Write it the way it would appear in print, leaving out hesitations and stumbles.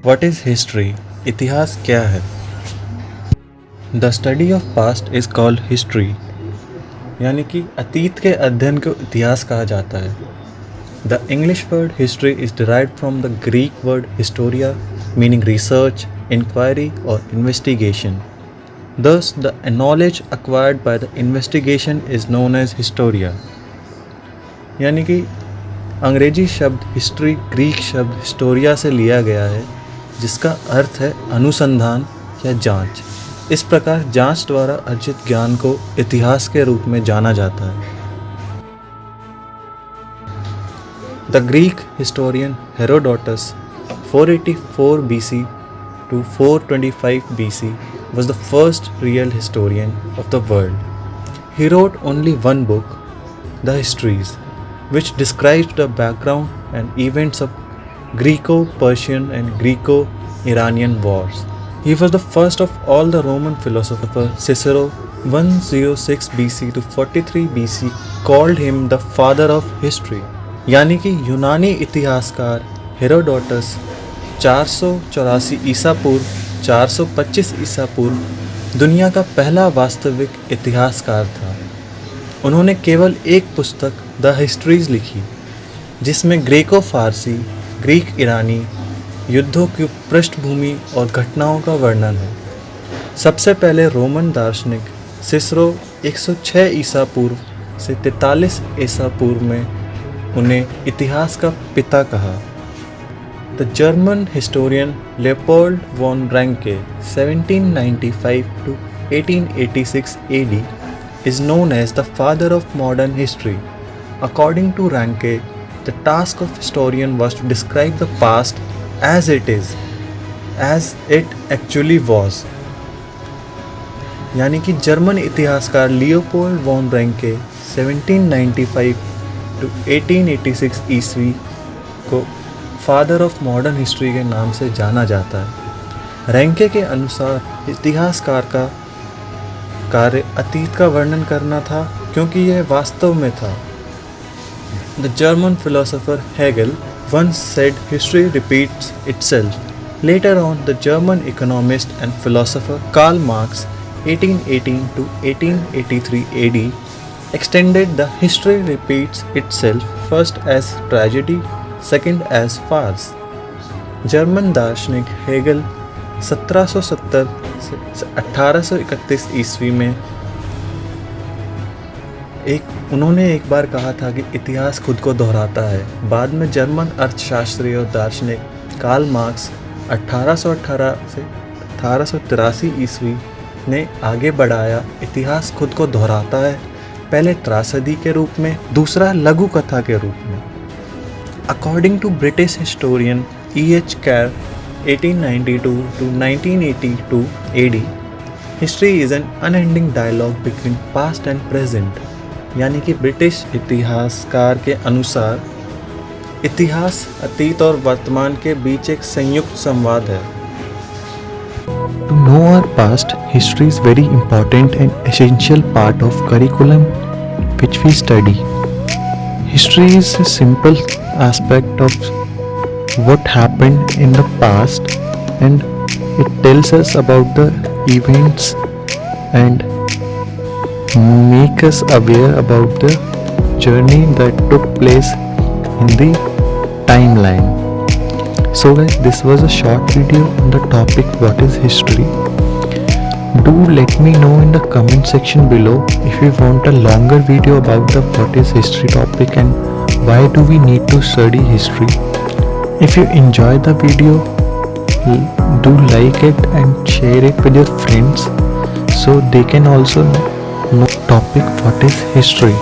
What is history? इतिहास क्या है? The study of past is called history. यानी कि अतीत के अध्ययन को इतिहास कहा जाता है. The English word history is derived from the Greek word historia, meaning research, inquiry or investigation. Thus, the knowledge acquired by the investigation is known as historia. यानी कि अंग्रेजी शब्द हिस्ट्री ग्रीक शब्द हिस्टोरिया से लिया गया है, जिसका अर्थ है अनुसंधान या जांच. इस प्रकार जांच द्वारा अर्जित ज्ञान को इतिहास के रूप में जाना जाता है. The Greek historian Herodotus 484 BC to 425 BC was the first real historian of the world. He wrote only one book, the Histories, which describes the background and events of Greco-Persian and Greco-Iranian wars. He was the first of all the Roman philosophers. Cicero 106 BC to 43 BC called him the father of history. यानी कि यूनानी इतिहासकार Herodotus 484 ईसा पूर्व 425 ईसा पूर्व दुनिया का पहला वास्तविक इतिहासकार था. उन्होंने केवल एक पुस्तक द हिस्ट्रीज लिखी, जिसमें ग्रेको फारसी ग्रीक ईरानी युद्धों की पृष्ठभूमि और घटनाओं का वर्णन है. सबसे पहले रोमन दार्शनिक सिसरो 106 ईसा पूर्व से 43 ईसा पूर्व में उन्हें इतिहास का पिता कहा. The German historian Leopold von Ranke 1795 to 1886 AD is known as the father of modern history. According to Ranke, the task of historian was to describe the past as it is, as it actually was. यानी कि German इतिहासकार Leopold von Ranke 1795 to 1886 ईस्वी को father of modern history के नाम से जाना जाता है. रैंके के अनुसार इतिहासकार का कार्य अतीत का वर्णन करना था, क्योंकि यह वास्तव में था. The German philosopher Hegel once said history repeats itself. Later on, the German economist and philosopher Karl Marx 1818 to 1883 AD extended the history repeats itself first as tragedy, second as farce. German दार्शनिक Hegel 1770 से 1831 ईस्वी में उन्होंने एक बार कहा था कि इतिहास खुद को दोहराता है. बाद में जर्मन अर्थशास्त्री और दार्शनिक कार्ल मार्क्स 1818 से 1883 ईस्वी ने आगे बढ़ाया इतिहास खुद को दोहराता है, पहले त्रासदी के रूप में, दूसरा लघु कथा के रूप में. According to British historian E.H. Carr 1892 to 1982 AD, history is an unending dialogue between past and present. यानी कि ब्रिटिश इतिहासकार के अनुसार इतिहास अतीत और वर्तमान के बीच एक संयुक्त संवाद है. To know our past, history is very important and essential part of curriculum which we study. History is a simple aspect of what happened in the past, and it tells us about the events and make us aware about the journey that took place in the timeline. So guys, this was a short video on the topic what is history. Do let me know in the comment section below if you want a longer video about the what is history topic and why do we need to study history. If you enjoy the video, do like it and share it with your friends so they can also know topic what is history.